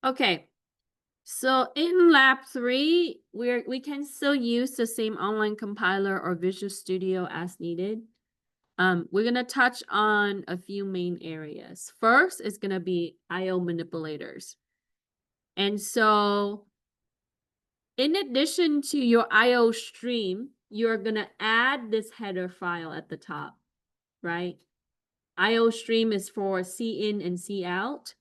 Okay, so in lab 3, we can still use the same online compiler or Visual Studio as needed. We're gonna touch on a few main areas. First is gonna be IO manipulators. And so in addition to your IO stream, you're gonna add this header file at the top, right? IO stream is for cin and cout.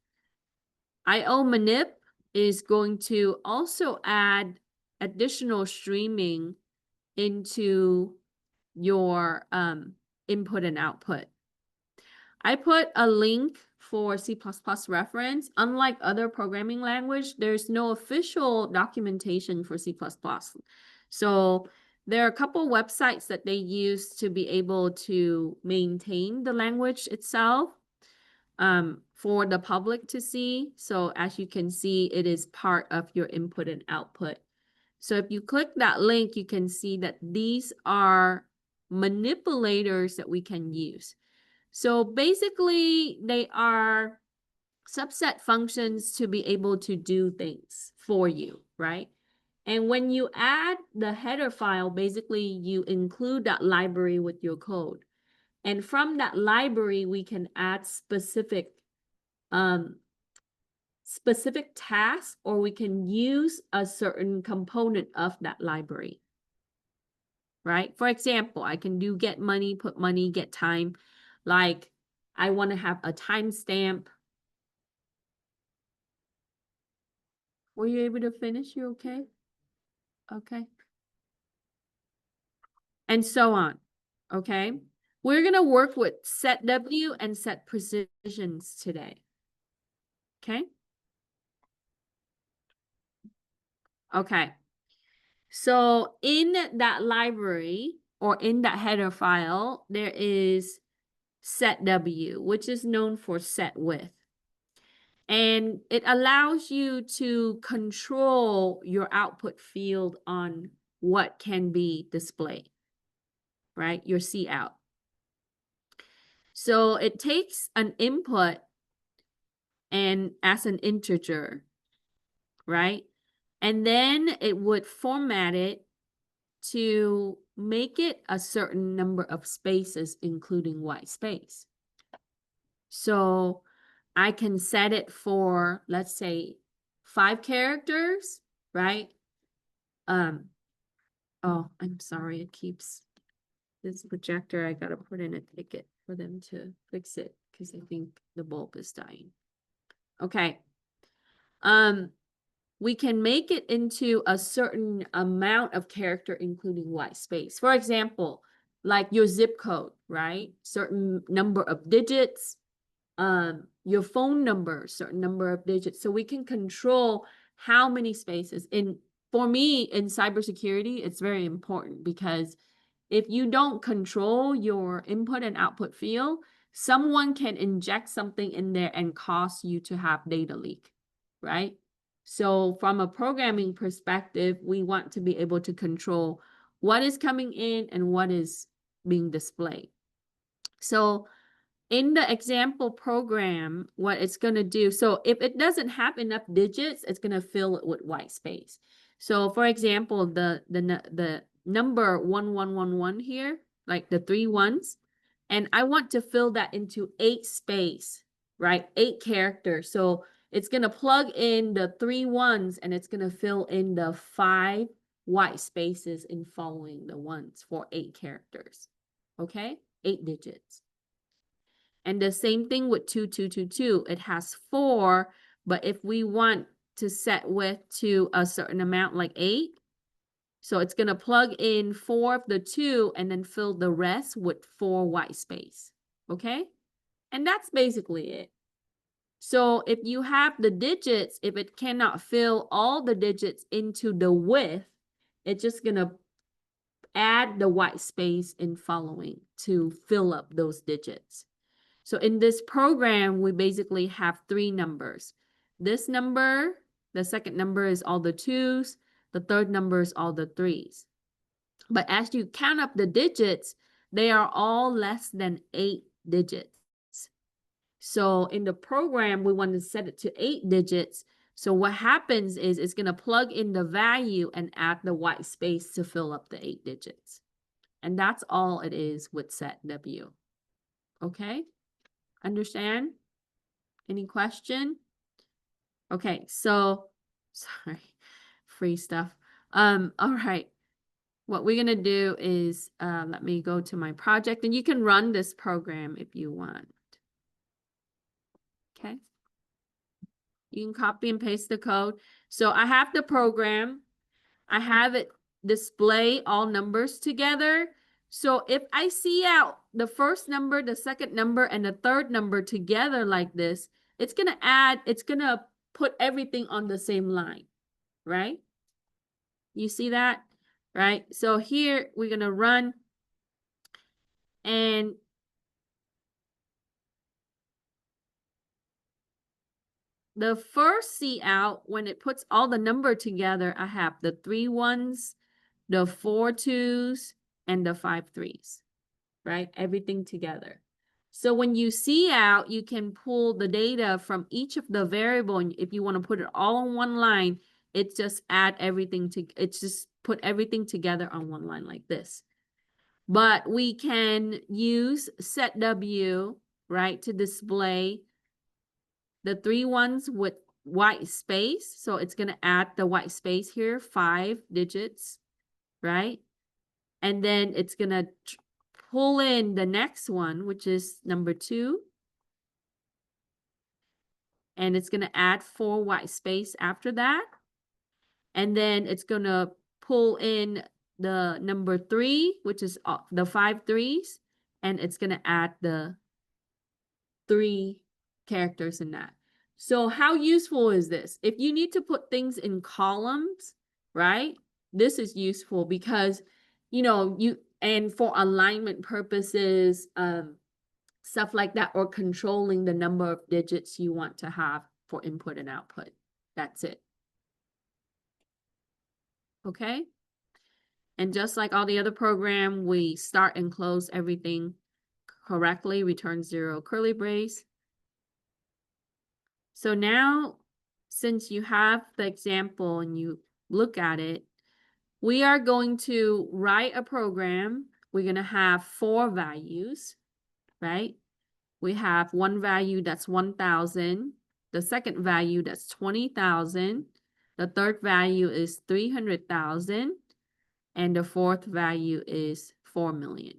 IO manip is going to also add additional streaming into your input and output. I put a link for C++ reference. Unlike other programming language, there's no official documentation for C++. So there are a couple websites that they use to be able to maintain the language itself for the public to see. So as you can see, it is part of your input and output. So if you click that link, you can see that these are manipulators that we can use. So basically, they are subset functions to be able to do things for you, right? And when you add the header file, basically you include that library with your code. And from that library, we can add specific tasks, or we can use a certain component of that library, right? For example, I can do get money, put money, get time. Like I want to have a timestamp. Were you able to finish? You okay? Okay. And so on. Okay. We're going to work with setw and setprecisions today. Okay. Okay. So in that library or in that header file, there is setw, which is known for set width. And it allows you to control your output field on what can be displayed, right? Your cout. So it takes an input and as an integer, right? And then it would format it to make it a certain number of spaces, including white space. So I can set it for, let's say, 5 characters, right? Oh, I'm sorry, it keeps this projector. I gotta put in a ticket for them to fix it because I think the bulb is dying. Okay. We can make it into a certain amount of character, including white space. For example, like your zip code, right? Certain number of digits, your phone number, certain number of digits. So we can control how many spaces. For me, in cybersecurity, it's very important because if you don't control your input and output field, someone can inject something in there and cause you to have data leak, right? So from a programming perspective, we want to be able to control what is coming in and what is being displayed. So in the example program, what it's going to do, so if it doesn't have enough digits, it's going to fill it with white space. So for example, the number 1111 here, like the 3 ones, and I want to fill that into 8 space, right? 8 characters. So it's going to plug in the 3 ones and it's going to fill in the 5 white spaces in following the ones for 8 characters. Okay? 8 digits. And the same thing with 2222. It has 4, but if we want to set width to a certain amount like 8, so it's going to plug in 4 of the 2 and then fill the rest with 4 white space. Okay? And that's basically it. So if you have the digits, if it cannot fill all the digits into the width, it's just going to add the white space in following to fill up those digits. So in this program, we basically have 3 numbers. This number, the second number is all the 2s. The third number is all the 3s. But as you count up the digits, they are all less than 8 digits. So in the program, we want to set it to 8 digits. So what happens is it's going to plug in the value and add the white space to fill up the 8 digits. And that's all it is with setw. Okay? Understand? Any question? Okay, so sorry, free stuff. All right. What we're gonna do is let me go to my project, and you can run this program if you want. Okay. You can copy and paste the code. So I have the program. I have it display all numbers together. So if I see out the first number, the second number, and the third number together like this, it's gonna put everything on the same line, right? You see that, right? So here we're gonna run, and the first C out, when it puts all the number together, I have the 3 1s, the 4 2s, and the 5 3s, right? Everything together. So when you see out, you can pull the data from each of the variable, and if you want to put it all on one line, it's just it's just put everything together on one line like this. But we can use setw, right, to display the 3 1s with white space. So it's going to add the white space here, 5 digits, right? And then it's going to pull in the next one, which is number 2. And it's going to add 4 white space after that. And then it's going to pull in the number 3, which is the 5 3s. And it's going to add the 3 characters in that. So how useful is this? If you need to put things in columns, right? This is useful because, and for alignment purposes, stuff like that, or controlling the number of digits you want to have for input and output. That's it. Okay? And just like all the other program, we start and close everything correctly, return 0, curly brace. So now, since you have the example and you look at it, we are going to write a program. We're going to have 4 values, right? We have one value that's 1,000. The second value that's 20,000. The third value is 300,000. And the fourth value is 4 million.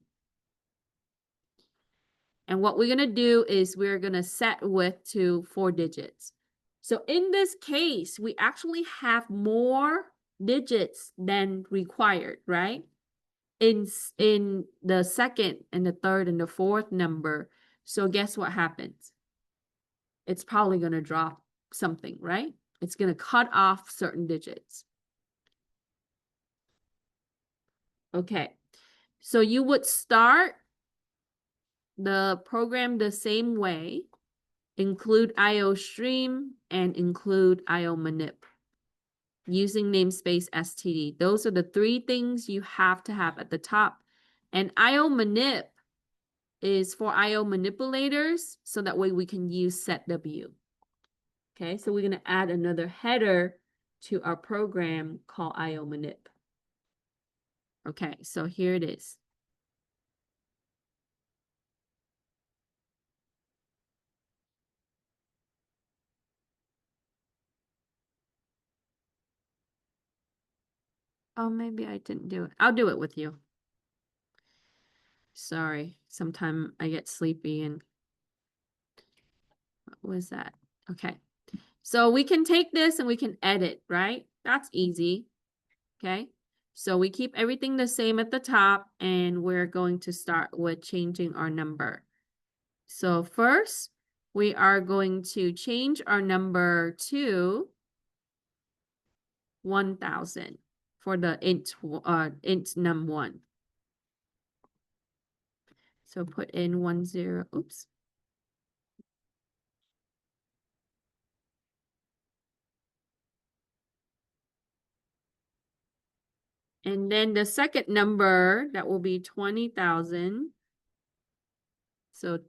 And what we're going to do is we're going to set width to 4 digits. So in this case, we actually have more digits than required, right? In the second and the third and the fourth number. So guess what happens? It's probably going to drop something, right? It's going to cut off certain digits. Okay. So you would start the program the same way, include IO stream and include IO manip using namespace std. Those are the 3 things you have to have at the top. And IO manip is for IO manipulators, so that way we can use setw. Okay, so we're going to add another header to our program called IO manip. Okay, so here it is. Oh, maybe I didn't do it. I'll do it with you. Sorry, sometimes I get sleepy and what was that? Okay, so we can take this and we can edit, right? That's easy. Okay, so we keep everything the same at the top, and we're going to start with changing our number. So first, we are going to change our number to 1,000 for the int num1. So put in 10, oops. And then the second number, that will be 20,000. So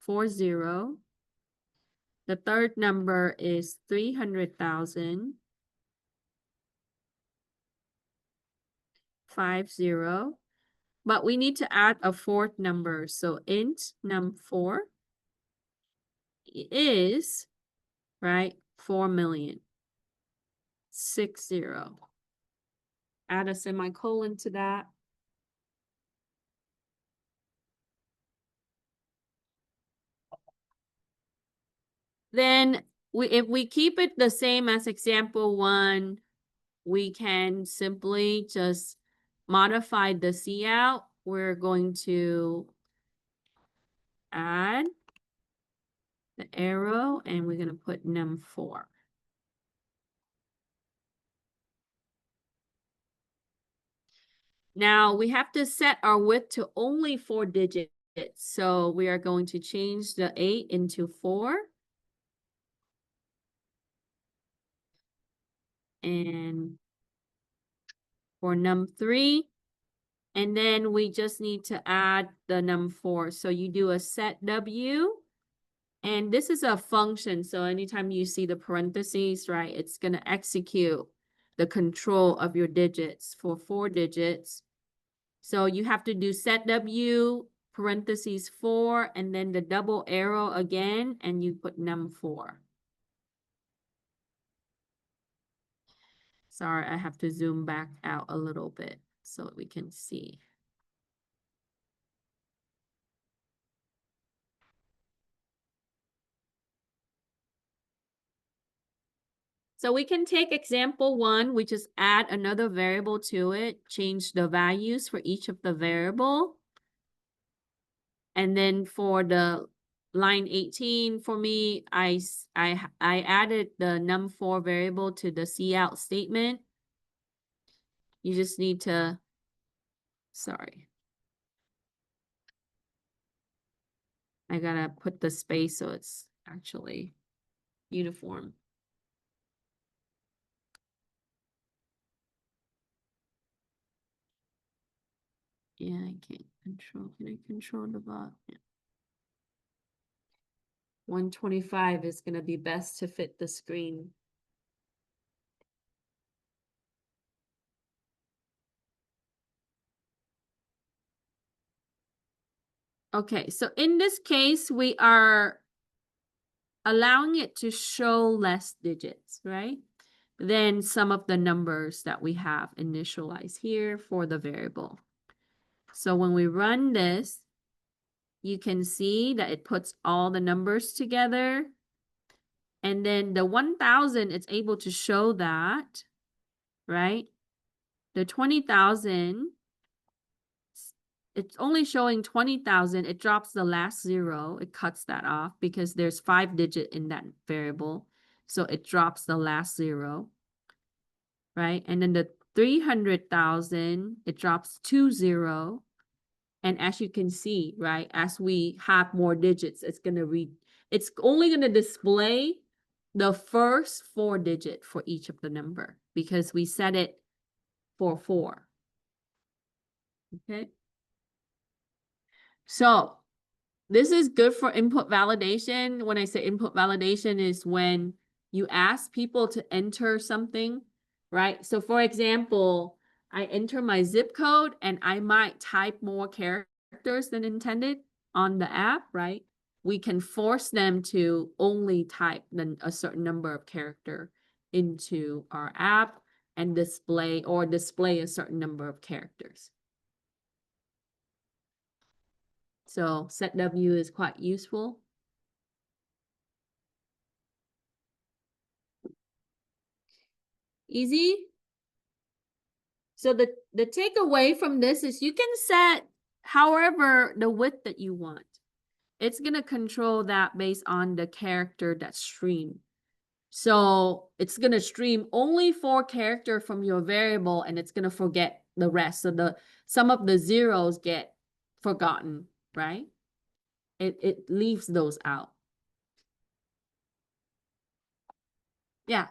40. The third number is 300,000. 50. But we need to add a fourth number. So int num4 is, right, 4,000,000. 60. Add a semicolon to that. Then if we keep it the same as example 1, we can simply just modify the cout. We're going to add the arrow and we're going to put num4. Now we have to set our width to only 4 digits. So we are going to change the 8 into 4. And for num3, and then we just need to add the num4. So you do a setw, and this is a function. So anytime you see the parentheses, right, it's going to execute the control of your digits for 4 digits. So you have to do setw parentheses 4 and then the double arrow again, and you put num4. Sorry, I have to zoom back out a little bit so we can see. So we can take example 1, we just add another variable to it, change the values for each of the variable. And then for the line 18, for me, I added the num4 variable to the cout statement. You just need to, sorry. I gotta put the space so it's actually uniform. Yeah, I can't control. Can I control the bot? Yeah. 125 is gonna be best to fit the screen. Okay, so in this case, we are allowing it to show less digits, right? Than some of the numbers that we have initialized here for the variable. So when we run this, you can see that it puts all the numbers together. And then the 1,000, it's able to show that, right? The 20,000, it's only showing 20,000. It drops the last 0. It cuts that off because there's 5 digits in that variable. So it drops the last 0, right? And then the 300,000, it drops 20. And as you can see, right, as we have more digits, it's only going to display the first 4 digits for each of the number because we set it for 4. Okay. So this is good for input validation. When I say input validation is when you ask people to enter something, right? So for example, I enter my zip code and I might type more characters than intended on the app, right? We can force them to only type a certain number of character into our app and display a certain number of characters. So setw is quite useful. Easy. So the takeaway from this is you can set however the width that you want. It's going to control that based on the character that's streamed. So it's going to stream only 4 character from your variable and it's going to forget the rest. So some of the zeros get forgotten, right? It leaves those out. Yeah.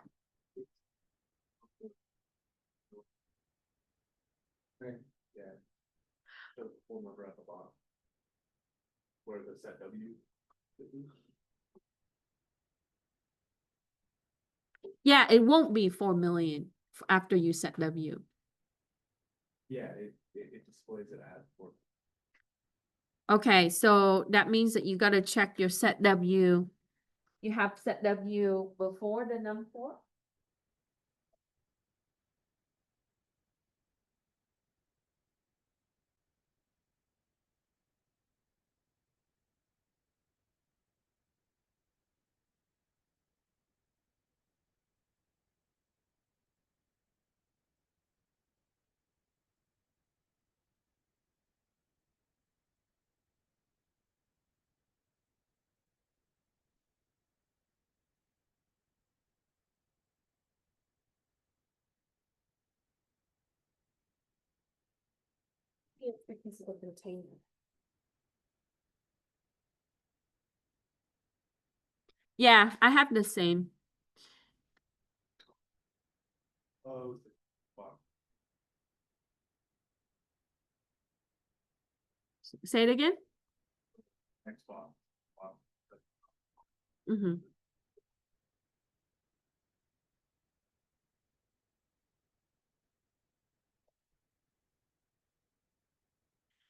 Yeah. The full number at the bottom. Where the setw. Yeah, it won't be 4 million after you set W. Yeah, it displays it as for. Okay, so that means that you got to check your set W. You have set W before the num4? It's because of the container. Yeah, I have the same. Oh, wow. Say it again. Next box. Wow. Mm-hmm.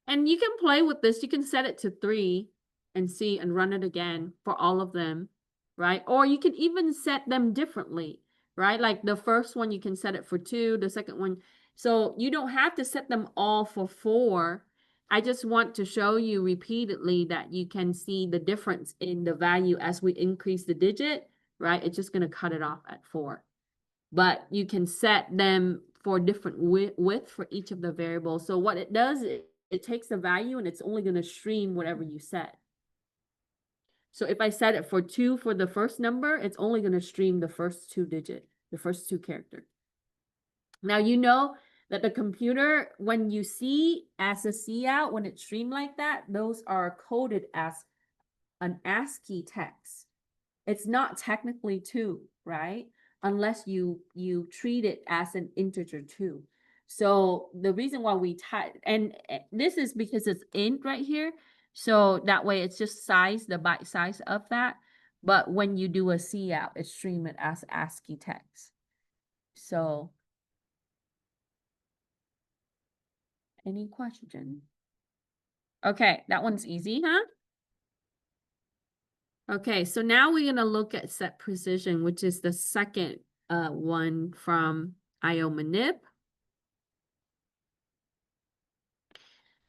And you can play with this. You can set it to 3 and see and run it again for all of them, right? Or you can even set them differently, right? Like the first one, you can set it for 2, the second one. So you don't have to set them all for 4. I just want to show you repeatedly that you can see the difference in the value as we increase the digit, right? It's just going to cut it off at 4. But you can set them for different width for each of the variables. So what it does, it takes the value and it's only going to stream whatever you set. So if I set it for 2 for the first number, it's only going to stream the first 2 digit, the first 2 character. Now you know that the computer, when you see as a cout, when it's streamed like that, those are coded as an ASCII text. It's not technically 2, right? Unless you treat it as an integer 2. So the reason why we type, and this is because it's int right here. So that way it's just size, the byte size of that. But when you do a cout, it stream it as ASCII text. So any question? Okay, that one's easy, huh? Okay, so now we're gonna look at set precision, which is the second one from IO Manip.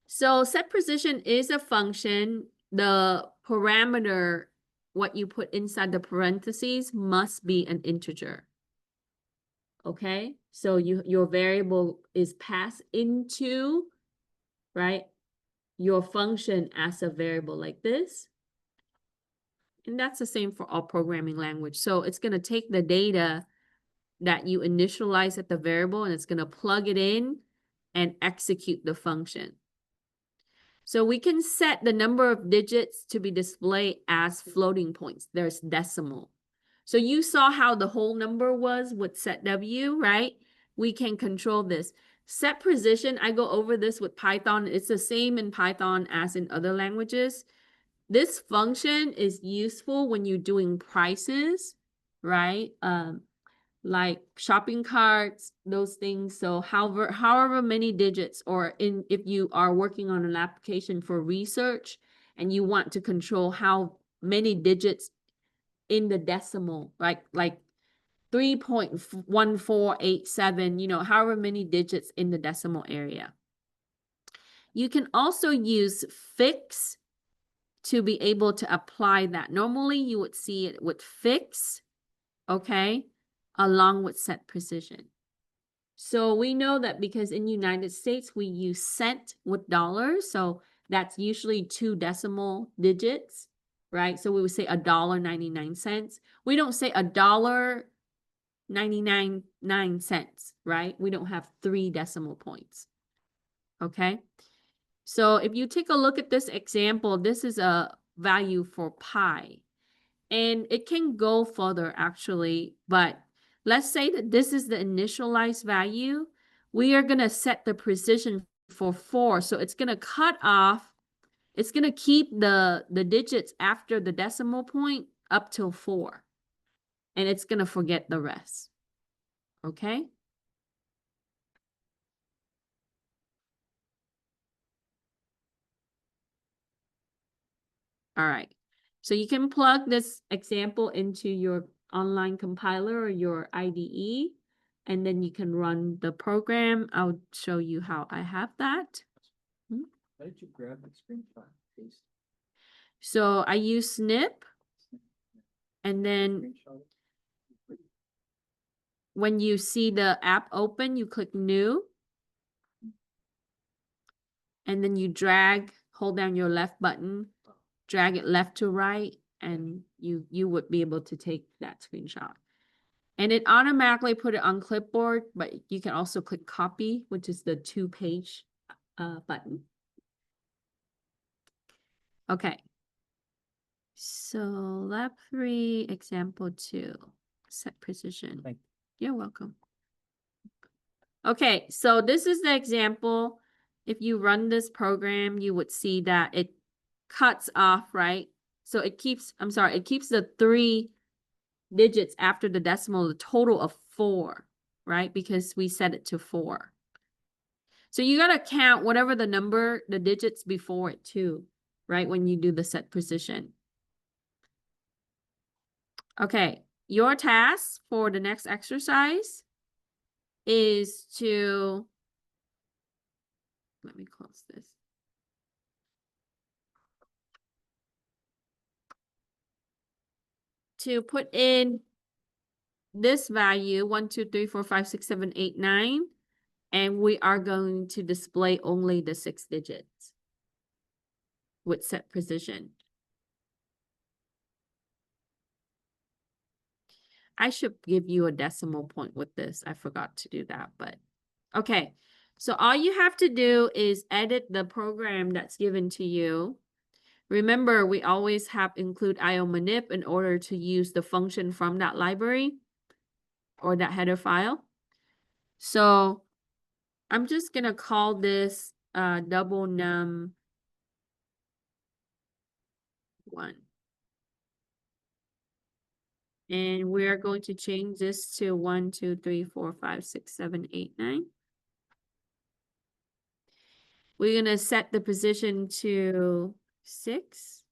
So set precision is a function. The parameter, what you put inside the parentheses, must be an integer. Okay, so your variable is passed into, right, your function as a variable like this. And that's the same for all programming language. So it's going to take the data that you initialize at the variable and it's going to plug it in and execute the function. So we can set the number of digits to be displayed as floating points. There's decimal. So you saw how the whole number was with set W, right? We can control this. Set precision, I go over this with Python. It's the same in Python as in other languages. This function is useful when you're doing prices, right? Like shopping carts, those things. So however many digits, or if you are working on an application for research and you want to control how many digits in the decimal, like 3.1487, you know, however many digits in the decimal area. You can also use fix to be able to apply that. Normally you would see it with fix, okay, along with set precision. So we know that because in United States, we use cent with dollars. So that's usually 2 decimal digits, right? So we would say $1.99. We don't say $1.99, right? We don't have 3 decimal points, okay? So if you take a look at this example, this is a value for pi. And it can go further actually, but let's say that this is the initialized value. We are going to set the precision for 4. So it's going to cut off, it's going to keep the digits after the decimal point up till 4. and it's gonna forget the rest. Okay? All right. So you can plug this example into your online compiler or your IDE, and then you can run the program. I'll show you how I have that. How did you grab the screenshot? Paste So I use snip, and then screenshot it? when you see the app open, you click new, and then you hold down your left button, drag it left to right, and you would be able to take that screenshot. And it automatically put it on clipboard, but you can also click copy, which is the 2-page button. Okay. So lab 3, example 2, set precision. Thank You're welcome. Okay, so this is the example. If you run this program, you would see that it cuts off, right? So it keeps, it keeps the 3 digits after the decimal, the total of 4, right? Because we set it to 4. So you got to count whatever the digits before it too, right? When you do the set precision. Okay, your task for the next exercise is to, let me close this. To put in this value, 1, 2, 3, 4, 5, 6, 7, 8, 9, and we are going to display only the 6 digits with set precision. I should give you a decimal point with this. I forgot to do that, but okay. So all you have to do is edit the program that's given to you. Remember, we always have include IO manip in order to use the function from that library or that header file. So I'm just gonna call this double num 1. And we're going to change this to 1, 2, 3, 4, 5, 6, 7, 8, 9. We're gonna set the position to 6.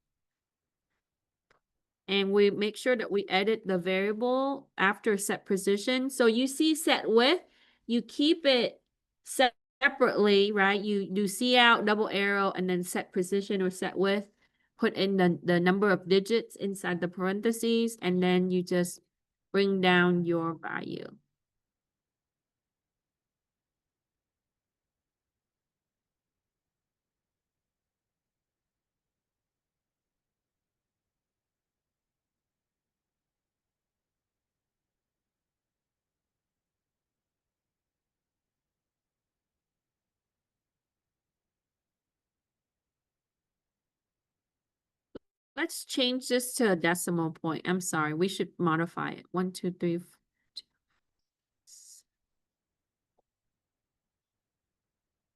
And we make sure that we edit the variable after set position. So you see set width, you keep it separately, right? You do cout, double arrow, and then set position or set width. Put in the number of digits inside the parentheses, and then you just bring down your value. Let's change this to a decimal point. I'm sorry, we should modify it. 1, 2, 3, 4.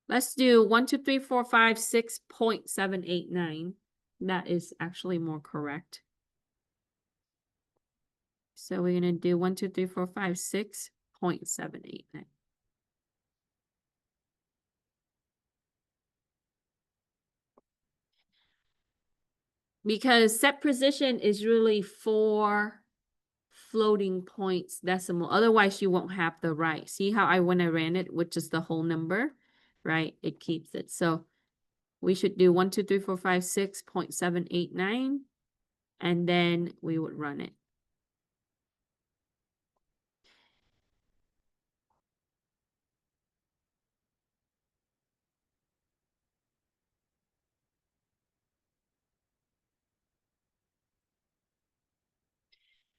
Let's do 1, 2, 3, 4, 5, 6.789. That is actually more correct. So we're gonna do 1, 2, 3, 4, 5, 6.789. Because set precision is really 4 floating points decimal. Otherwise, you won't have the right. See how when I ran it, which is the whole number, right? It keeps it. So we should do 1, 2, 3, 4, 5, 6.789, and then we would run it.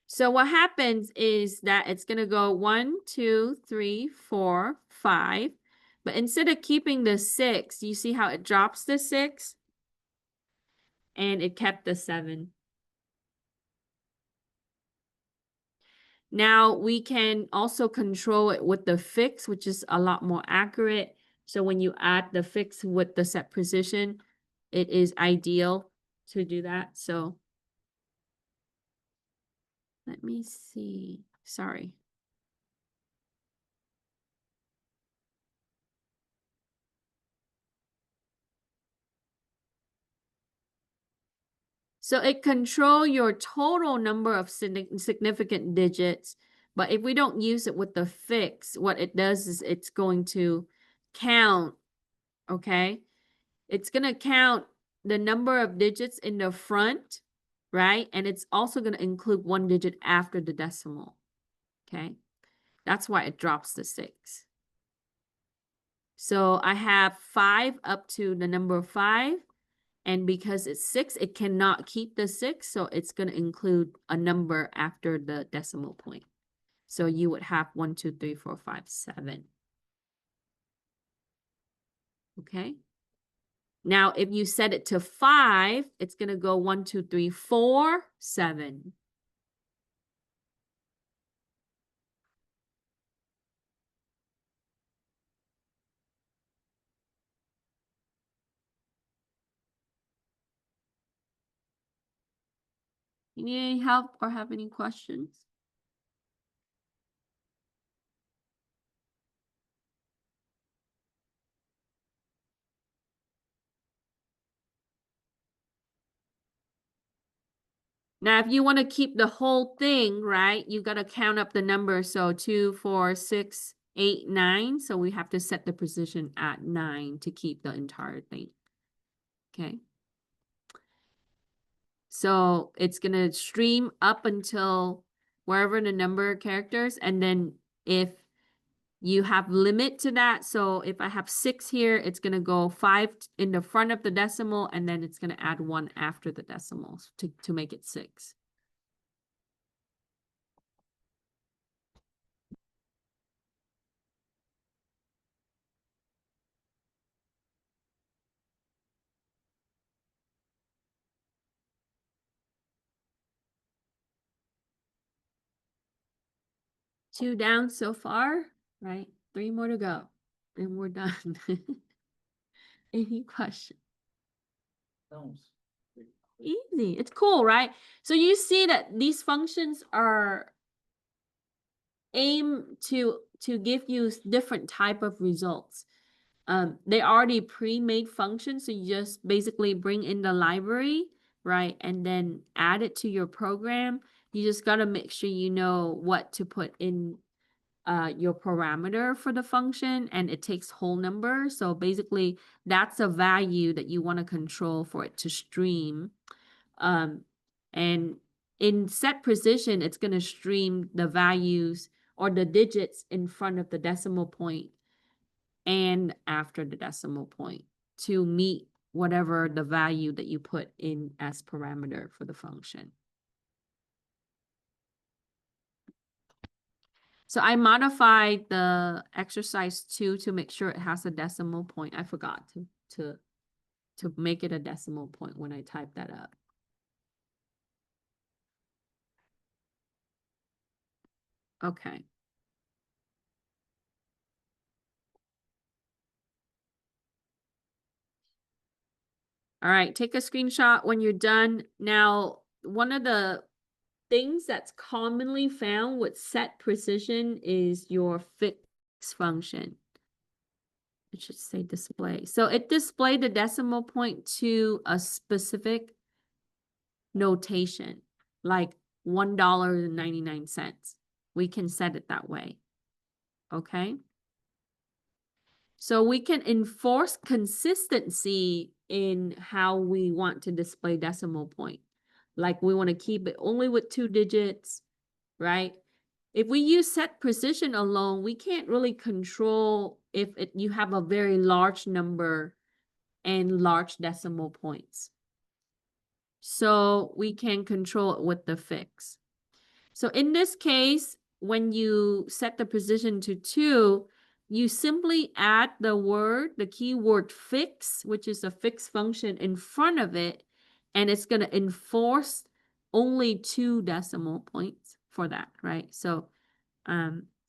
So what happens is that it's going to go 1, 2, 3, 4, 5. But instead of keeping the 6, you see how it drops the 6? And it kept the 7. Now we can also control it with the fix, which is a lot more accurate. So when you add the fix with the set precision, it is ideal to do that. So Let me see. Sorry. So it control your total number of significant digits, but if we don't use it with the fix, what it does is it's going to count, okay? It's going to count the number of digits in the front, right? And it's also going to include one digit after the decimal, okay? That's why it drops the 6. So I have 5 up to the number 5. And because it's 6, it cannot keep the 6. So it's going to include a number after the decimal point. So you would have 1, 2, 3, 4, 5, 7. Okay. Now, if you set it to 5, it's going to go 1, 2, 3, 4, 7. You need any help or have any questions? Now, if you want to keep the whole thing, right, you got to count up the numbers. So 2, 4, 6, 8, 9. So we have to set the precision at 9 to keep the entire thing. Okay. So it's going to stream up until wherever the number of characters. And then if you have limit to that, so if I have 6 here, it's going to go 5 in the front of the decimal, and then it's going to add 1 after the decimals to make it 6. Two down so far, right? 3 more to go, and we're done. Any question? Easy. It's cool, right? So you see that these functions are aimed to give you different type of results. They already pre-made functions, so you just basically bring in the library, right? And then add it to your program. You just got to make sure you know what to put in your parameter for the function, and it takes whole number. So basically, that's a value that you want to control for it to stream. And in set precision, it's going to stream the values or the digits in front of the decimal point and after the decimal point to meet whatever the value that you put in as parameter for the function. So I modified the exercise 2 to make sure it has a decimal point. I forgot to make it a decimal point when I typed that up. Okay. All right, take a screenshot when you're done. Now, one of the things that's commonly found with set precision is your fix function. It should say display. So it displayed the decimal point to a specific notation, like $1.99. We can set it that way. Okay. So we can enforce consistency in how we want to display decimal point. Like we want to keep it only with 2 digits, right? If we use set precision alone, we can't really control if you have a very large number and large decimal points. So we can control it with the fix. So in this case, when you set the precision to 2, you simply add the keyword fix, which is a fixed function in front of it, and it's going to enforce only 2 decimal points for that, right? So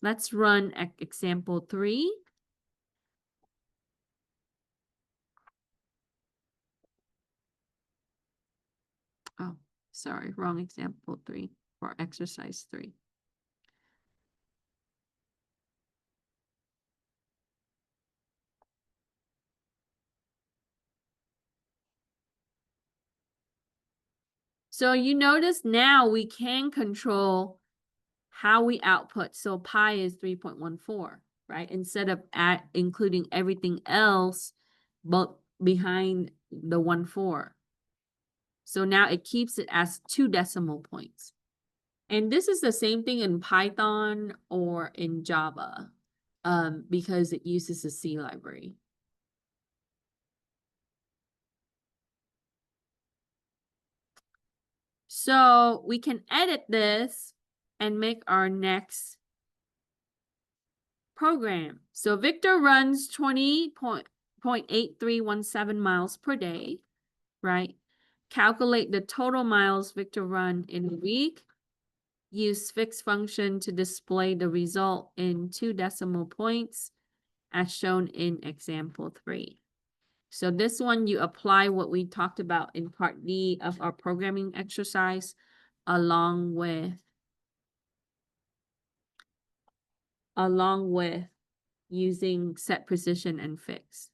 let's run example 3. Oh, sorry, wrong example 3. for exercise 3. So you notice now we can control how we output. So pi is 3.14, right? Instead of including everything else but behind the 1.4. So now it keeps it as 2 decimal points. And this is the same thing in Python or in Java, because it uses the C library. So we can edit this and make our next program. So Victor runs 20.8317 miles per day, right? Calculate the total miles Victor run in a week. Use fixed function to display the result in 2 decimal points as shown in example 3. So this one, you apply what we talked about in part D of our programming exercise along with using set precision and fix.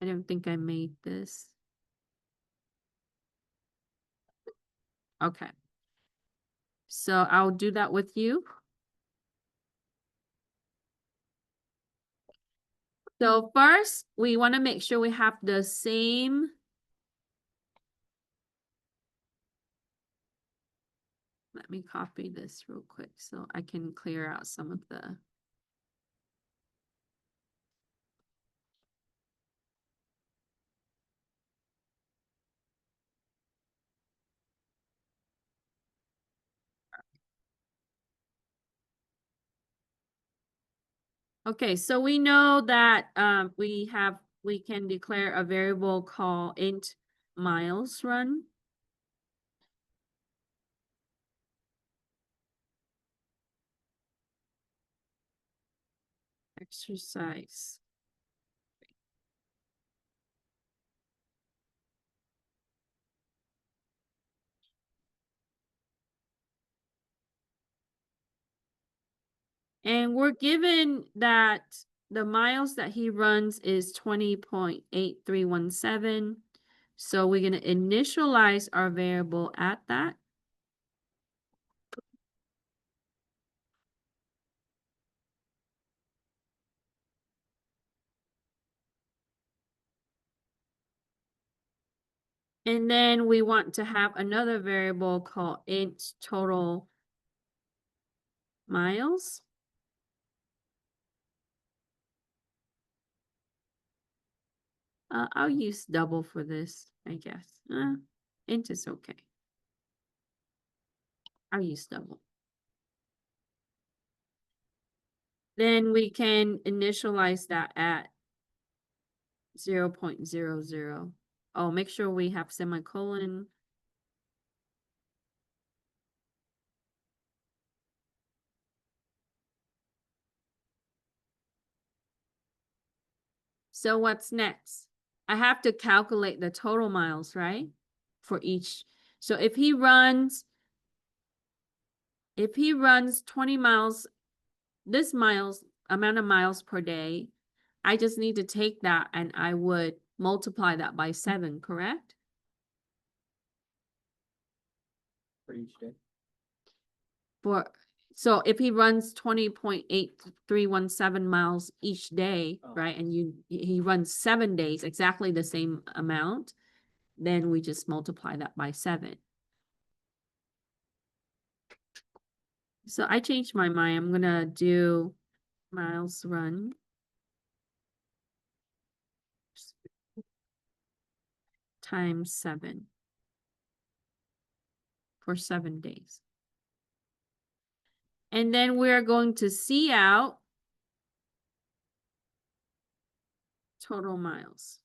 I don't think I made this. Okay. So I'll do that with you. So first, we want to make sure we have the same. Let me copy this real quick so I can clear out some of the. Okay, so we know that we can declare a variable called int miles run. Exercise. And we're given that the miles that he runs is 20.8317. So we're going to initialize our variable at that. And then we want to have another variable called int total miles. I'll use double for this, I guess. Int is okay. I'll use double. Then we can initialize that at 0.00. Oh, make sure we have semicolon. So what's next? I have to calculate the total miles, right? For each. So if he runs 20 miles, this amount of miles per day, I just need to take that and I would multiply that by 7, correct? For each day. So if he runs 20.8317 miles each day, right? And he runs 7 days, exactly the same amount, then we just multiply that by 7. So I changed my mind. I'm gonna do miles run times 7 for 7 days. And then we're going to see out total miles.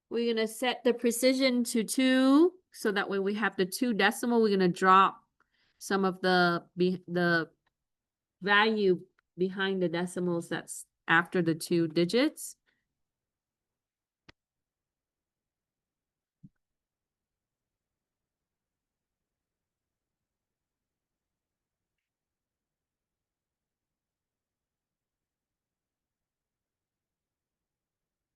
We're going to set the precision to 2, so that way we have the 2 decimal. We're going to drop some of the value behind the decimals that's after the 2 digits.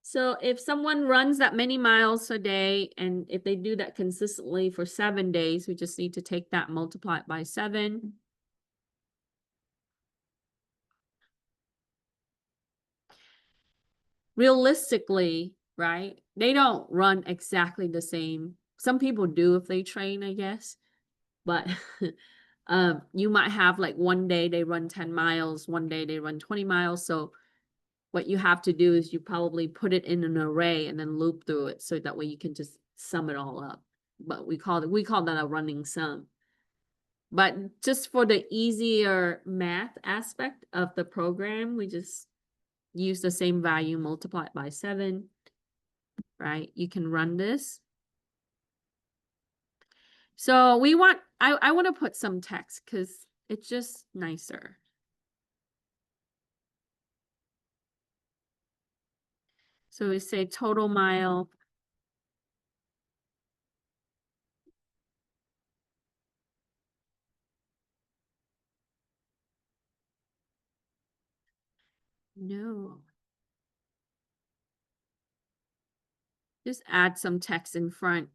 So if someone runs that many miles a day, and if they do that consistently for 7 days, we just need to take that, multiply it by 7. Realistically, right? They don't run exactly the same. Some people do if they train, I guess. But you might have like one day they run 10 miles, one day they run 20 miles. So what you have to do is you probably put it in an array and then loop through it, so that way you can just sum it all up. But we call that a running sum. But just for the easier math aspect of the program, we just use the same value, multiply it by 7, right? You can run this. So I want to put some text because it's just nicer. So we say total mile. No. Just add some text in front.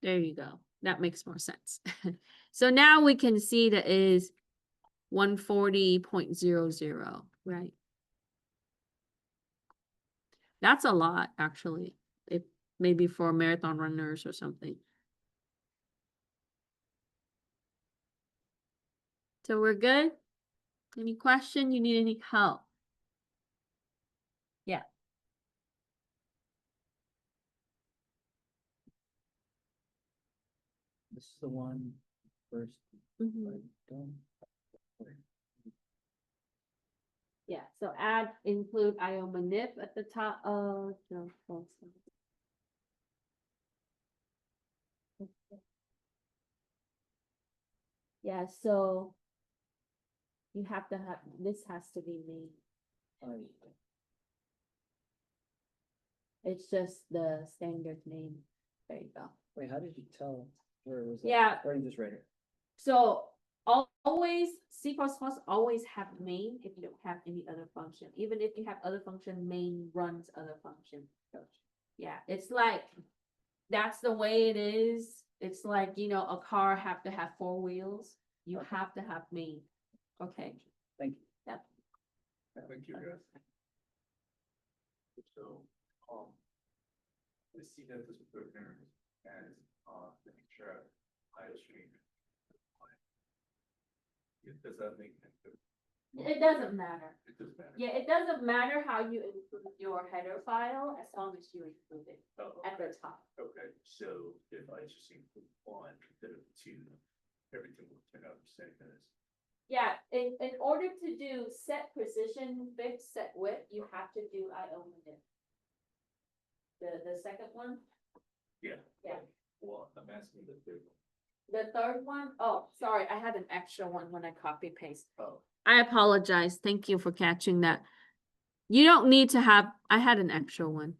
There you go. That makes more sense. So now we can see that is 140.00, right? That's a lot, actually. If maybe for marathon runners or something. So we're good? Any question? You need any help? Yeah. This is the one first. Mhm. Done. Yeah, so add, include IO Manip at the top. Oh, no. Yeah, so you have to have, this has to be me. It's just the standard name. There you go. Wait, how did you tell where it was? Yeah. Or you just read it? So always C++ always have main if you don't have any other function. Even if you have other function, main runs other function. Yeah, it's like that's the way it is. It's like, you know, a car have to have 4 wheels. You Okay. have to have main. Okay. Thank you. Yep. Thank you, guys. So, I see that this program has, the extra IO stream. Does that make sense? It doesn't matter. It doesn't matter. Yeah, it doesn't matter how you include your header file as long as you include it at the top. Okay, so if I just include 1 instead of 2, everything will turn out the same as. Yeah, in order to do set precision, fixed set width, you have to do IO Manip. The second one? Yeah. Yeah. Well, I'm asking the third one. The third one? Oh, sorry, I had an extra one when I copy paste. Oh. I apologize. Thank you for catching that. You don't need to have, I had an extra one.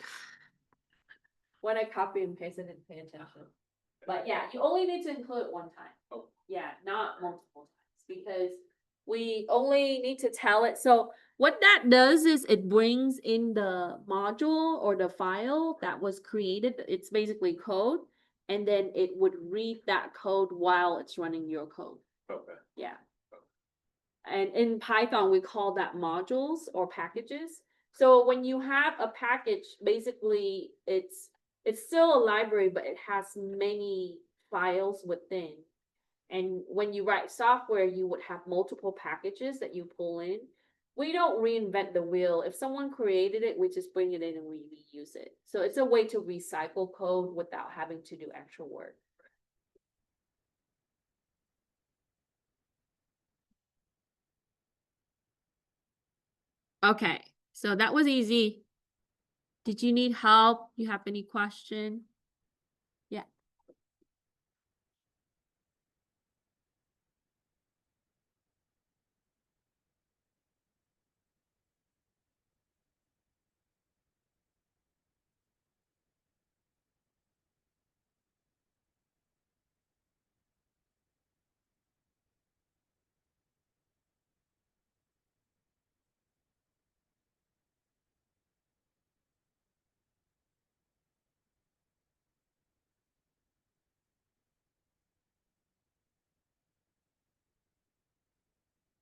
When I copy and paste, I didn't pay attention. But yeah, you only need to include it one time. Oh. Yeah, not multiple times, because we only need to tell it. So what that does is it brings in the module or the file that was created. It's basically code, and then it would read that code while it's running your code. Okay. Yeah. And in Python, we call that modules or packages. So when you have a package, basically it's still a library, but it has many files within. And when you write software, you would have multiple packages that you pull in. We don't reinvent the wheel. If someone created it, we just bring it in and we reuse it. So it's a way to recycle code without having to do extra work. Okay, so that was easy. Did you need help? You have any question? Yeah.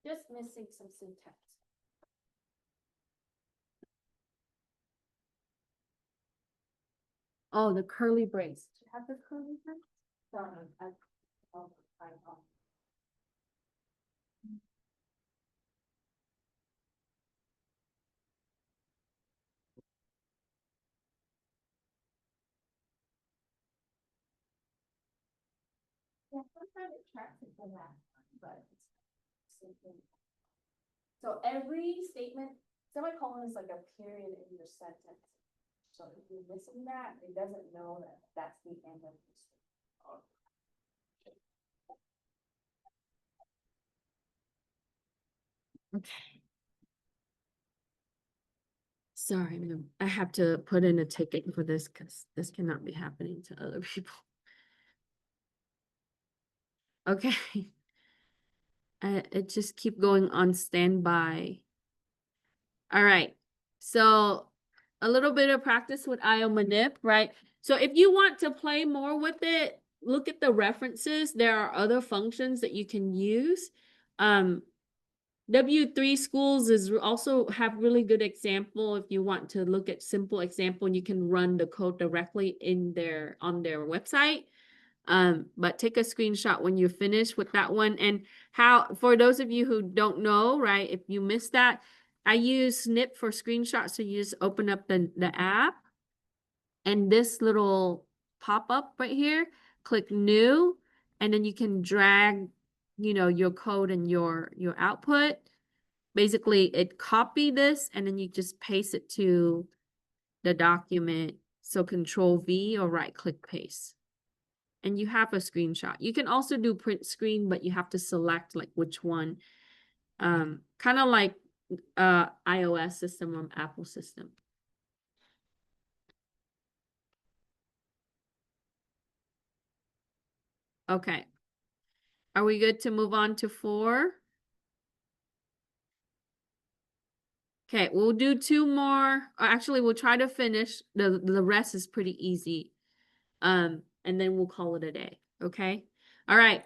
Just missing some syntax. Oh, the curly brace. Do you have the curly brace? Sorry, I Yeah, sometimes it tracks it from that, but it's same thing. So every statement, semicolon is like a period in your sentence. So if you're missing that, it doesn't know that that's the end of the statement. Okay. Sorry, I have to put in a ticket for this because this cannot be happening to other people. Okay. It just keep going on standby. All right. So a little bit of practice with IO Manip, right? So if you want to play more with it, look at the references. There are other functions that you can use. W3 schools is also have really good example. If you want to look at simple example, you can run the code directly in their on their website. But take a screenshot when you're finished with that one. And how, for those of you who don't know, right, if you missed that, I use Snip for screenshots. So you just open up the app and this little pop-up right here, click new, and then you can drag, you know, your code and your output. Basically, it copy this and then you just paste it to the document. So Control V or right click paste. And you have a screenshot. You can also do print screen, but you have to select like which one. Kind of like iOS system or Apple system. Okay. Are we good to move on to 4? Okay, we'll do 2 more. Or actually, we'll try to finish. The rest is pretty easy. And then we'll call it a day. Okay. All right.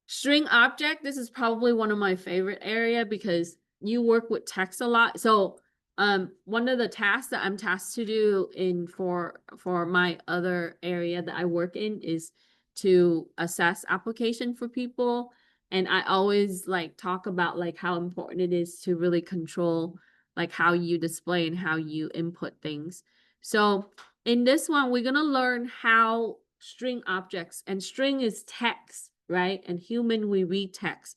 String object. This is probably one of my favorite area because you work with text a lot. So one of the tasks that I'm tasked to do for my other area that I work in is to assess application for people. And I always like talk about like how important it is to really control like how you display and how you input things. So in this one, we're gonna learn how string objects, and string is text, right? And human, we read text.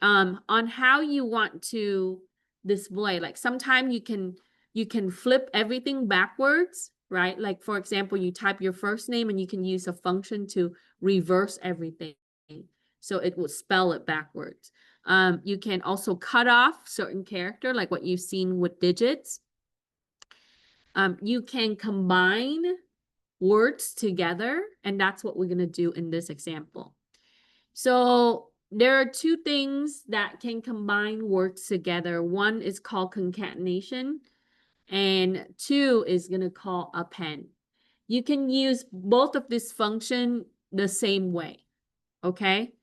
On how you want to display. Like sometimes you can flip everything backwards, right? Like for example, you type your first name and you can use a function to reverse everything. So it will spell it backwards. You can also cut off certain character, like what you've seen with digits. You can combine words together, and that's what we're going to do in this example. So there are 2 things that can combine words together. One is called concatenation, and 2 is going to call append. You can use both of this function the same way, okay?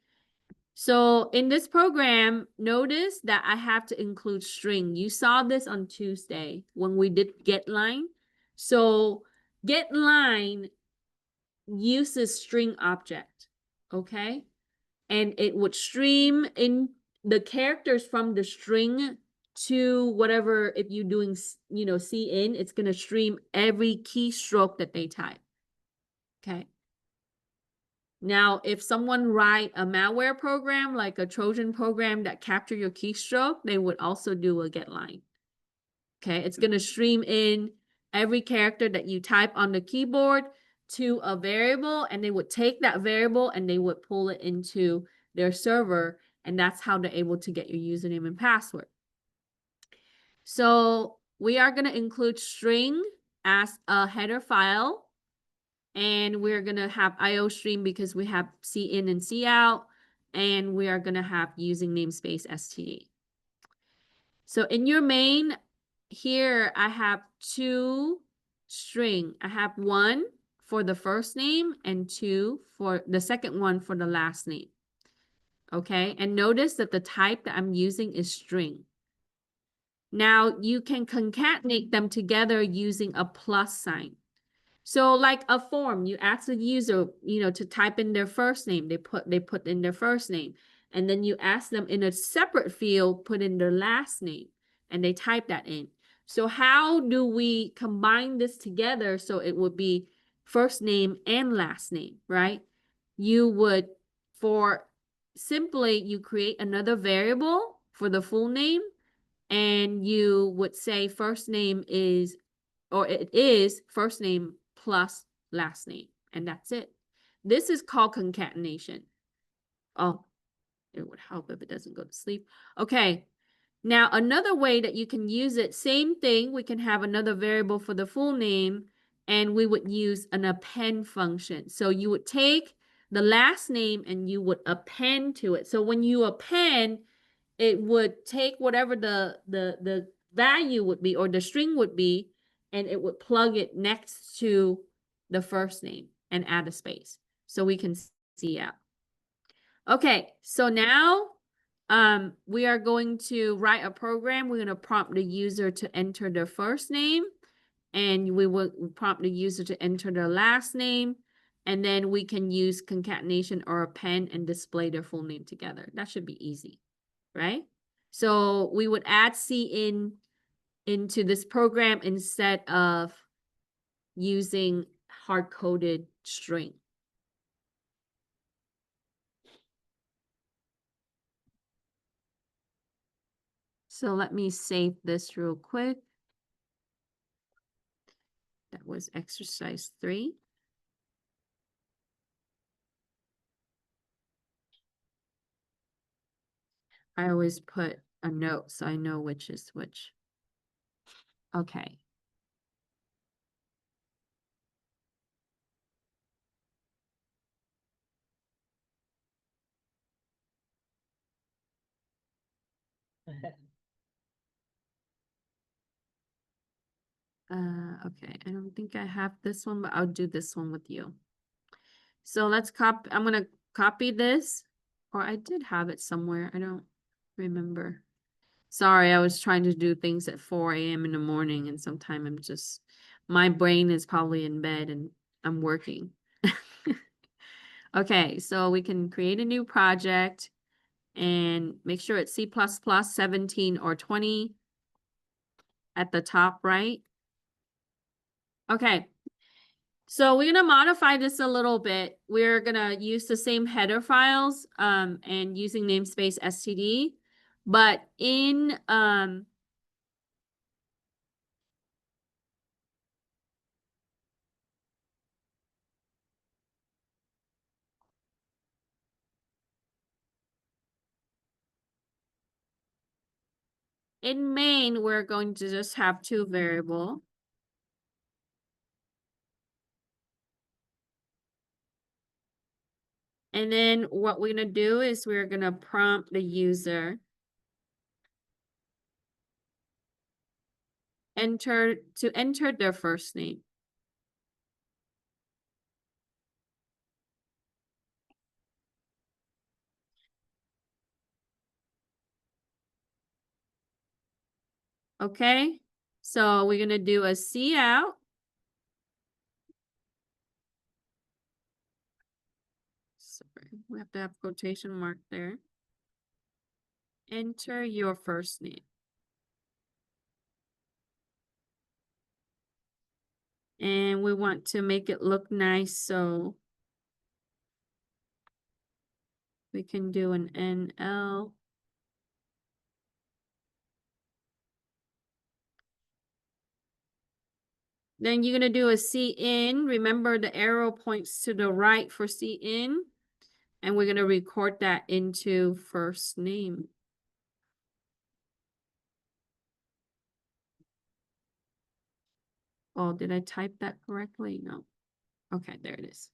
So in this program, notice that I have to include string. You saw this on Tuesday when we did getLine. So getLine uses string object, okay? And it would stream in the characters from the string to whatever, if you're doing, you know, cin, it's going to stream every keystroke that they type, okay? Now, if someone write a malware program, like a Trojan program that capture your keystroke, they would also do a getLine. Okay, it's going to stream in every character that you type on the keyboard to a variable, and they would take that variable and they would pull it into their server, and that's how they're able to get your username and password. So we are going to include string as a header file. And we're going to have IO stream because we have cin and cout, and we are going to have using namespace std. So in your main here, I have 2 string. I have 1 for the first name and 2 for the second one for the last name. Okay, and notice that the type that I'm using is string. Now you can concatenate them together using a plus sign. So like a form, you ask the user, to type in their first name. They put in their first name. And then you ask them in a separate field, put in their last name, and they type that in. So how do we combine this together so it would be first name and last name, right? You would, you create another variable for the full name, and you would say first name is, or it is first name plus last name, and that's it. This is called concatenation. Oh, it would help if it doesn't go to sleep. Okay, now another way that you can use it, same thing, we can have another variable for the full name, and we would use an append function. So you would take the last name and you would append to it. So when you append, it would take whatever the value would be, or the string would be, and it would plug it next to the first name and add a space so we can see out. Okay, so now we are going to write a program. We're going to prompt the user to enter their first name, and we will prompt the user to enter their last name, and then we can use concatenation or append and display their full name together. That should be easy, right? So we would add cin into this program instead of using hard-coded string. So let me save this real quick. That was exercise 3. I always put a note so I know which is which. Okay. Okay, I don't think I have this one, but I'll do this one with you. So let's copy, I'm gonna copy this, or I did have it somewhere. I don't remember. Sorry, I was trying to do things at 4 a.m. in the morning, and sometimes I'm just, my brain is probably in bed and I'm working. Okay, so we can create a new project and make sure it's C++ 17 or 20 at the top right. Okay, so we're gonna modify this a little bit. We're gonna use the same header files and using namespace std, but in main, we're going to just have 2 variables. And then what we're going to do is we're going to prompt the user to enter their first name. Okay, so we're going to do a cout. Sorry, we have to have quotation mark there. Enter your first name. And we want to make it look nice, so we can do an NL. Then you're going to do a CIN. Remember, the arrow points to the right for CIN. And we're going to record that into first name. Oh, did I type that correctly? No. Okay, there it is.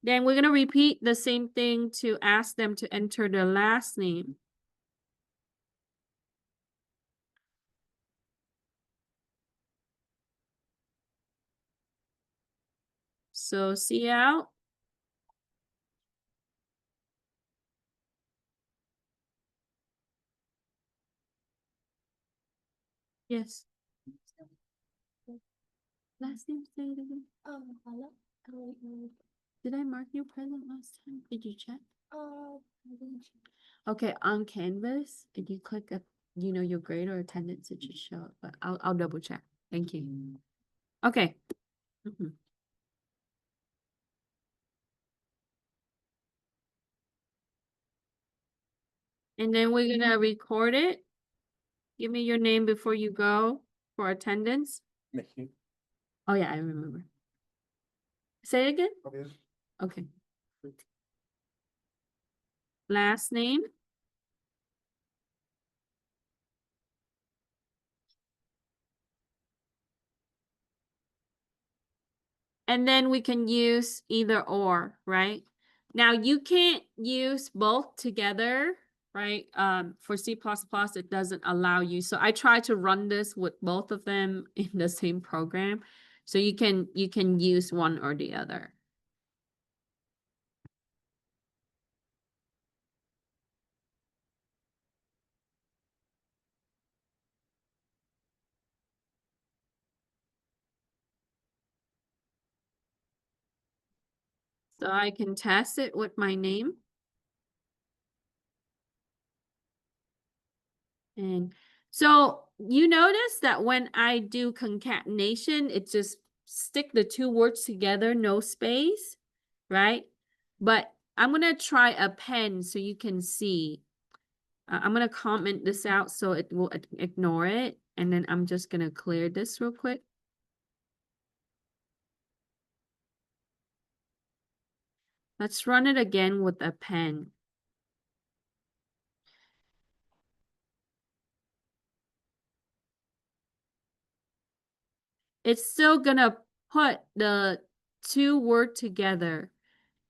Then we're going to repeat the same thing to ask them to enter their last name. So cout. Yes. Last name, say it again. Hello. Did I mark you present last time? Did you check? I didn't check. Okay, on Canvas, if you click up, your grade or attendance, it should show up, but I'll double check. Thank you. Okay. Mhm. And then we're gonna record it. Give me your name before you go for attendance. Mickey. Oh yeah, I remember. Say it again? Okay. Okay. Last name. And then we can use either or, right? Now you can't use both together, right? For C++, it doesn't allow you. So I try to run this with both of them in the same program. So you can use one or the other. So I can test it with my name. And so you notice that when I do concatenation, it just stick the two words together, no space, right? But I'm going to try append so you can see. I'm going to comment this out so it will ignore it. And then I'm just going to clear this real quick. Let's run it again with append. It's still going to put the two word together.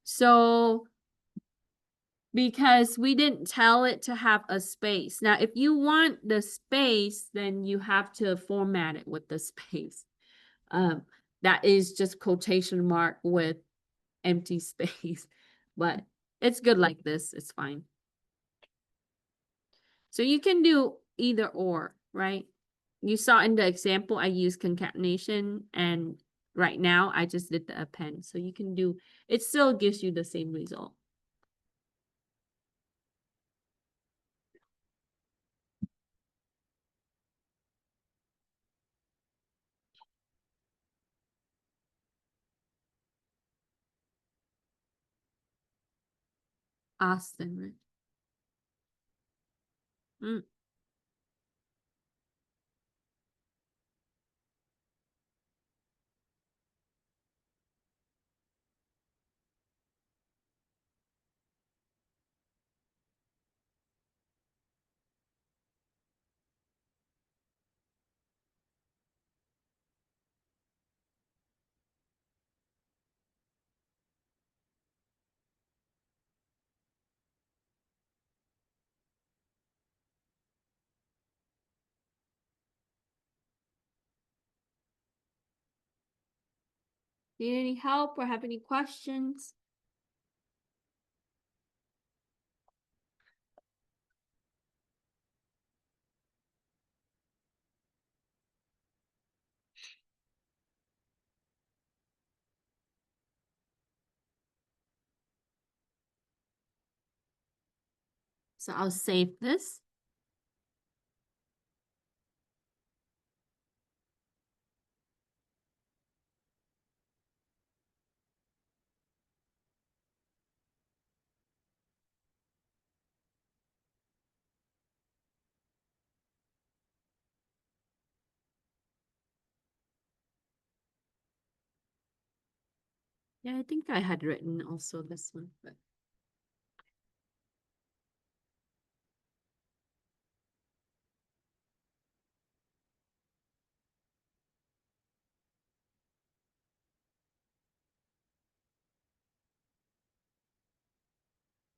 So because we didn't tell it to have a space. Now, if you want the space, then you have to format it with the space. That is just quotation mark with empty space, but it's good like this. It's fine. So you can do either or, right? You saw in the example, I used concatenation, and right now I just did the append. So you can do, it still gives you the same result. Austin, right? Mm. Need any help or have any questions? So I'll save this. Yeah, I think I had written also this one, but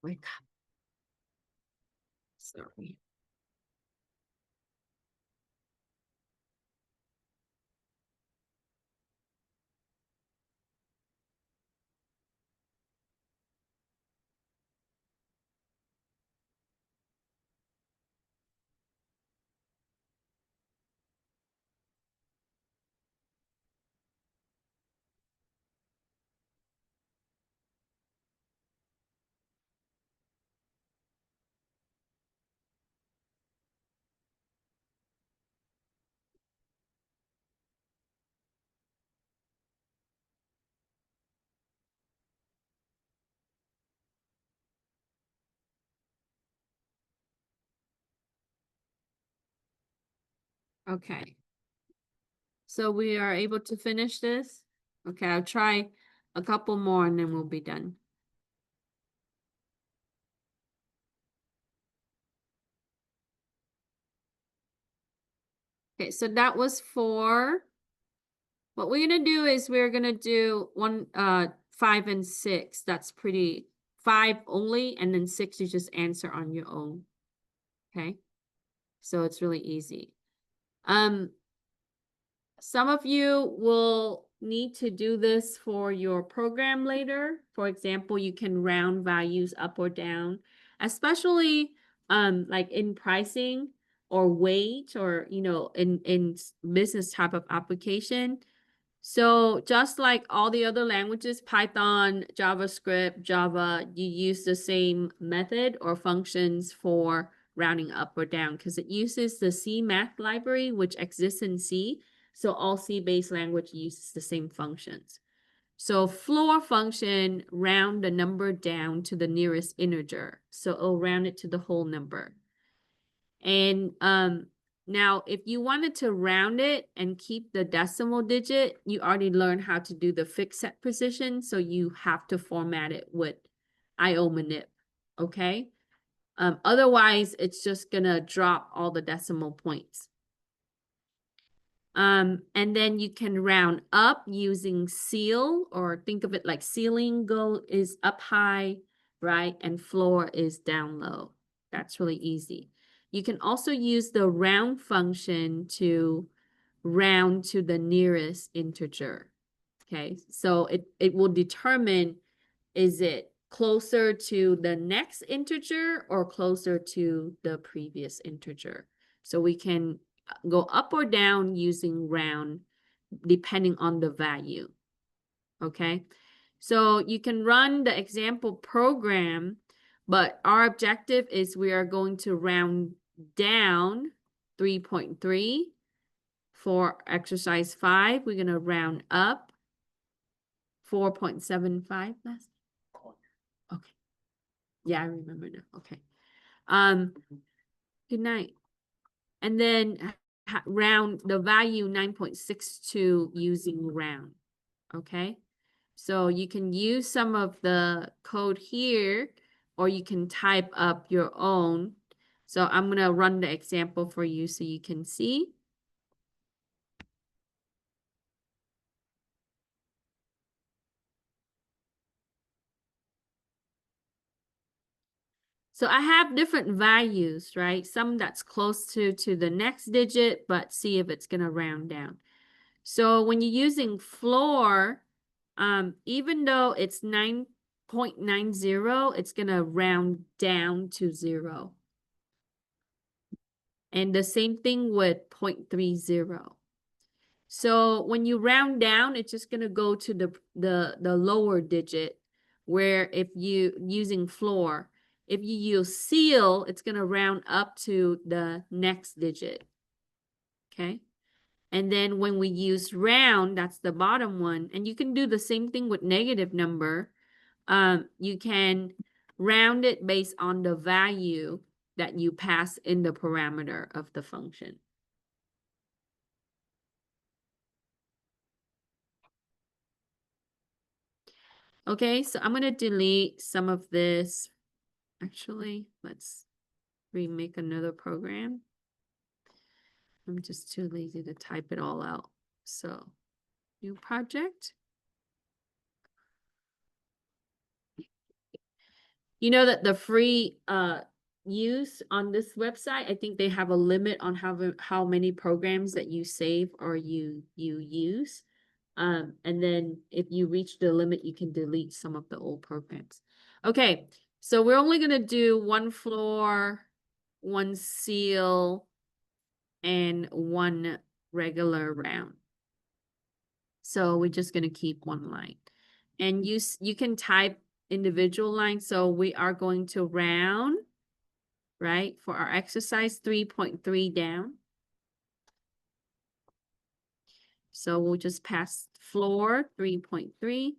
wake up. Sorry. Okay. So we are able to finish this? Okay, I'll try a couple more and then we'll be done. Okay, so that was 4. What we're gonna do is we're gonna do 5 and 6. That's pretty 5 only, and then 6 you just answer on your own. Okay, so it's really easy. Some of you will need to do this for your program later. For example, you can round values up or down, especially like in pricing or weight, or in business type of application. So just like all the other languages, Python, JavaScript, Java, you use the same method or functions for rounding up or down because it uses the cmath library, which exists in C. So all C-based language uses the same functions. So floor function, round the number down to the nearest integer. So it'll round it to the whole number. And now, if you wanted to round it and keep the decimal digit, you already learned how to do the fixed set precision, so you have to format it with IO Manip, okay? Otherwise, it's just gonna drop all the decimal points. And then you can round up using ceil, or think of it like ceiling is up high, right? And floor is down low. That's really easy. You can also use the round function to round to the nearest integer. Okay, so it will determine, is it closer to the next integer or closer to the previous integer? So we can go up or down using round depending on the value. Okay, so you can run the example program, but our objective is we are going to round down 3.3 for exercise 5. We're going to round up 4.75. Okay. Yeah, I remember now. Okay. Good night. And then round the value 9.62 using round. Okay. So you can use some of the code here, or you can type up your own. So I'm going to run the example for you so you can see. So I have different values, right? Some that's close to the next digit, but see if it's going to round down. So when you're using floor, even though it's 9.90, it's going to round down to 0. And the same thing with 0.30. So when you round down, it's just going to go to the lower digit, where if you using floor, if you use ceil, it's going to round up to the next digit. Okay. And then when we use round, that's the bottom one. And you can do the same thing with negative number. You can round it based on the value that you pass in the parameter of the function. Okay, so I'm going to delete some of this. Actually, let's remake another program. I'm just too lazy to type it all out. So, new project. You know that the free use on this website, I think they have a limit on how many programs that you save or you use. And then if you reach the limit, you can delete some of the old programs. Okay, so we're only gonna do 1 floor, 1 ceil, and 1 regular round. So we're just gonna keep 1 line. And you can type individual lines. So we are going to round, right? For our exercise 3.3 down. So we'll just pass floor 3.3.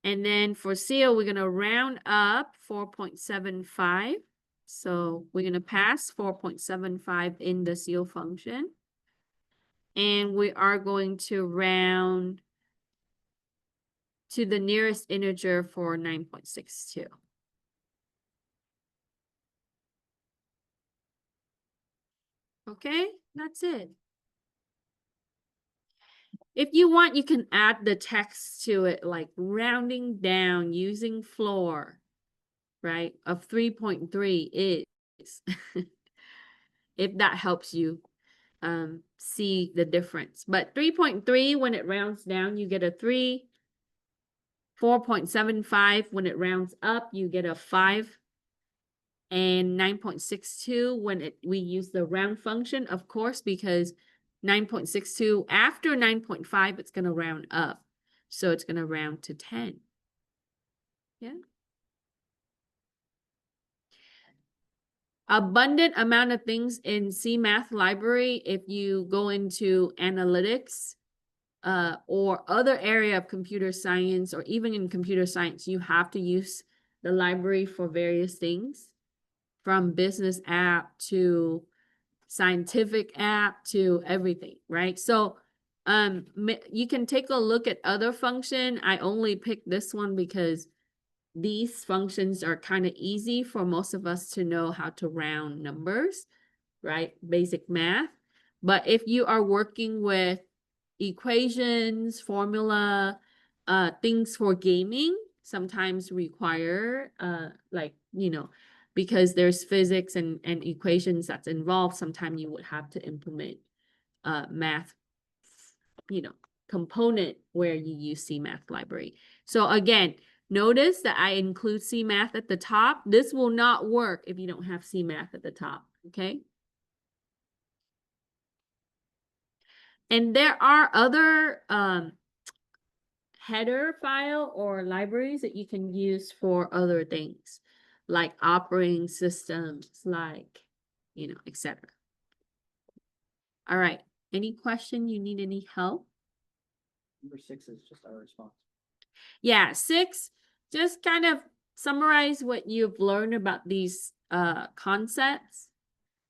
And then for ceil, we're going to round up 4.75. So we're going to pass 4.75 in the ceil function. And we are going to round to the nearest integer for 9.62. Okay, that's it. If you want, you can add the text to it, like rounding down using floor, right, of 3.3 is, if that helps you see the difference. But 3.3, when it rounds down, you get a 3. 4.75, when it rounds up, you get a 5. And 9.62, when we use the round function, of course, because 9.62, after 9.5, it's going to round up. So it's going to round to 10. Yeah. Abundant amount of things in CMath library. If you go into analytics or other area of computer science, or even in computer science, you have to use the library for various things, from business app to scientific app to everything, right? So you can take a look at other function. I only picked this one because these functions are kind of easy for most of us to know how to round numbers, right? Basic math. But if you are working with equations, formula, things for gaming, sometimes require like, you know, because there's physics and equations that's involved, sometimes you would have to implement math, you know, component where you use CMath library. So again, notice that I include CMath at the top. This will not work if you don't have CMath at the top, okay? And there are other header file or libraries that you can use for other things, like operating systems, like, you know, etc. All right. Any question? You need any help? Number 6 is just our response. Yeah, 6, just kind of summarize what you've learned about these concepts.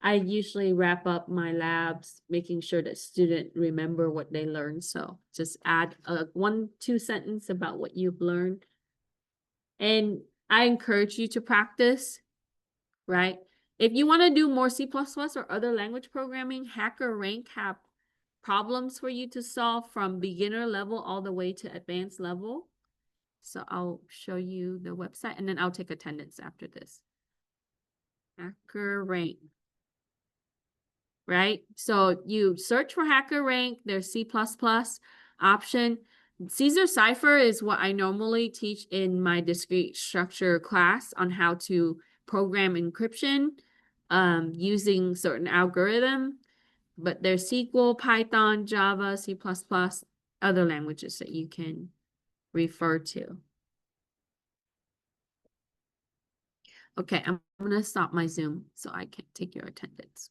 I usually wrap up my labs, making sure that students remember what they learned. So just add a 1-2 sentence about what you've learned. And I encourage you to practice, right? If you want to do more C++ or other language programming, HackerRank have problems for you to solve from beginner level all the way to advanced level. So I'll show you the website and then I'll take attendance after this. HackerRank. Right? So you search for HackerRank, there's C++ option. Caesar Cipher is what I normally teach in my discrete structure class on how to program encryption using certain algorithm. But there's SQL, Python, Java, C++, other languages that you can refer to. Okay, I'm going to stop my Zoom so I can take your attendance.